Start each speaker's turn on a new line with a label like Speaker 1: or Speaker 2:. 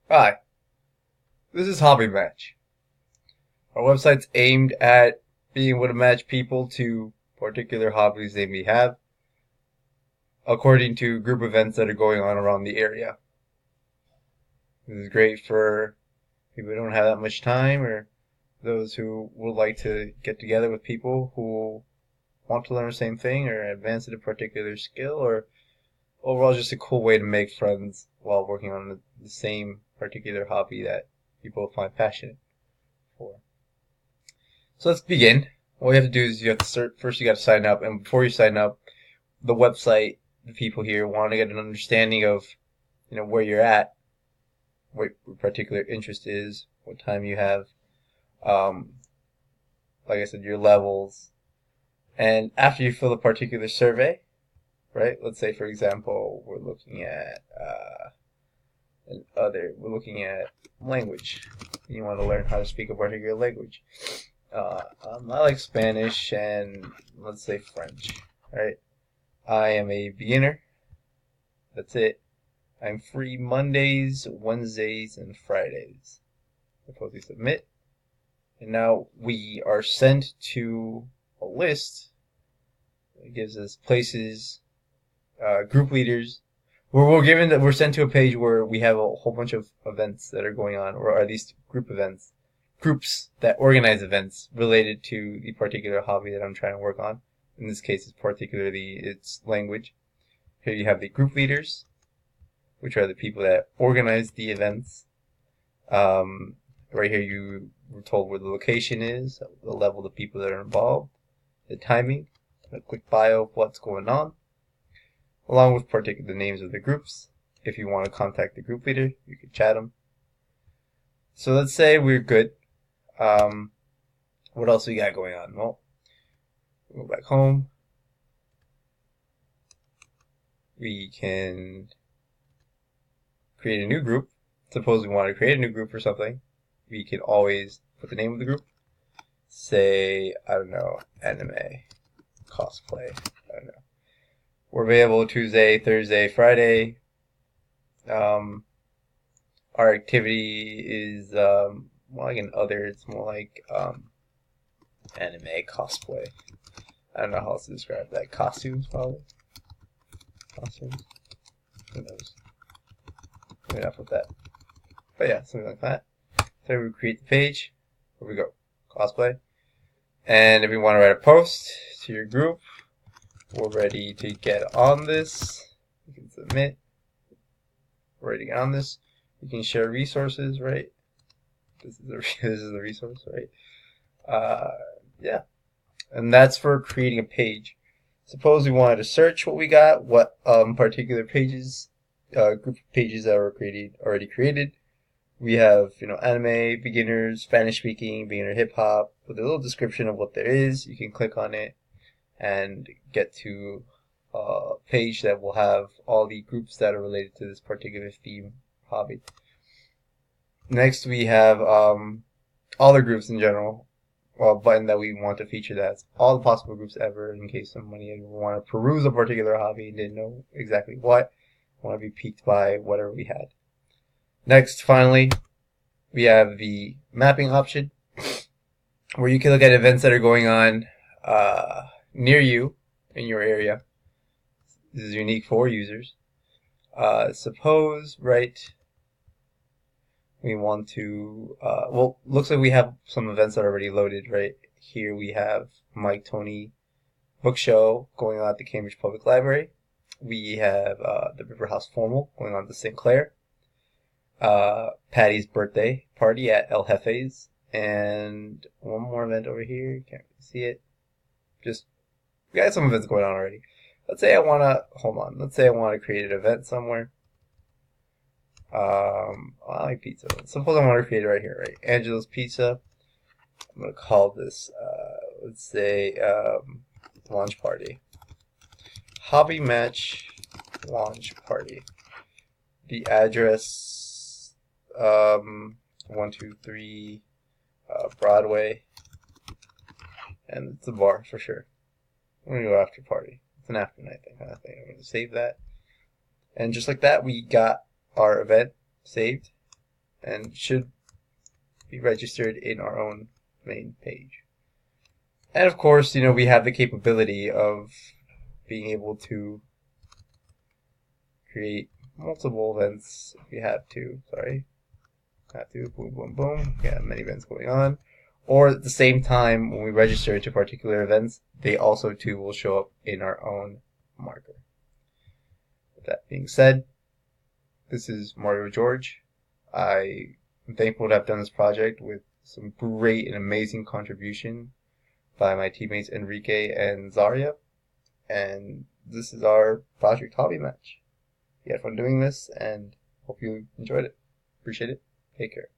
Speaker 1: Hi, this is HobbyMatch. Our website's aimed at being able to match people to particular hobbies they may have according to group events that are going on around the area. This is great for people who don't have that much time or those who would like to get together with people who want to learn the same thing or advance in a particular skill, or overall just a cool way to make friends while working on the same particular hobby that you both find passionate for. So let's begin. What you have to do is you have to first you got to sign up, and before you sign up, the website, the people here want to get an understanding of, where you're at, what your particular interest is, what time you have, um, like I said, your levels, and after you fill a particular survey, right? Let's say, for example, we're looking at we're looking at language. You want to learn how to speak a particular language. I like Spanish and let's say French, right? I am a beginner. That's it. I'm free Mondays, Wednesdays, and Fridays. Suppose we submit. And now we are sent to a list. It gives us places, group leaders. We're sent to a page where we have a whole bunch of events that are going on, or are these group events, groups that organize events related to the particular hobby that I'm trying to work on. In this case, it's language. Here you have the group leaders, which are the people that organize the events. Right here you were told where the location is, the level of people that are involved, the timing, a quick bio of what's going on, along with the names of the groups. If you want to contact the group leader, you can chat them. So let's say we're good. What else we got going on? Well, go back home. We can create a new group. Suppose we want to create a new group for something. We can always put the name of the group. Say, I don't know, anime, cosplay. I don't know. We're available Tuesday, Thursday, Friday. Our activity is more like an other. It's more like anime cosplay. I don't know how else to describe that. Costumes, probably. Costumes. Who knows? Maybe not put that. But yeah, something like that. So we create the page. Here we go. Cosplay. And if you want to write a post to your group, we're ready to get on this. You can submit. We're ready to get on this. You can share resources, right? This is the resource, right? Yeah. And that's for creating a page. Suppose we wanted to search what we got, what particular pages, group of pages that were already created. We have, anime, beginners, Spanish speaking, beginner hip hop, with a little description of what there is. You can click on it and get to a page that will have all the groups that are related to this particular theme hobby. Next, we have all the groups in general. Well, a button that we want to feature that's all the possible groups ever, in case somebody ever want to peruse a particular hobby and didn't know exactly what, want to be piqued by whatever we had. Next, finally, we have the mapping option, where you can look at events that are going on near you in your area. This is unique for users. Suppose, right, we want to, well, looks like we have some events that are already loaded, right? Here we have Mike Tony book show going on at the Cambridge Public Library. We have the River House Formal going on at the St. Clair. Patty's birthday party at El Jefe's. And one more event over here. Can't really see it. We got some events going on already. Let's say I want to create an event somewhere. I like pizza. Suppose I want to create it right here, right? Angelo's Pizza. I'm going to call this, let's say, launch party. HobbyMatch launch party. The address, 123 Broadway. And it's a bar for sure. I'm going to go after party. It's an after night thing, kind of thing. I'm going to save that. And just like that, we got our event saved. and should be registered in our own main page. And of course, we have the capability of being able to create multiple events if we have to. Boom, boom, boom. We have many events going on. Or at the same time, when we register to particular events, they also too will show up in our own marker. With that being said, this is Mario George. I am thankful to have done this project with some great and amazing contribution by my teammates Enrique and Zaria. And this is our project HobbyMatch. We had fun doing this and hope you enjoyed it. Appreciate it. Take care.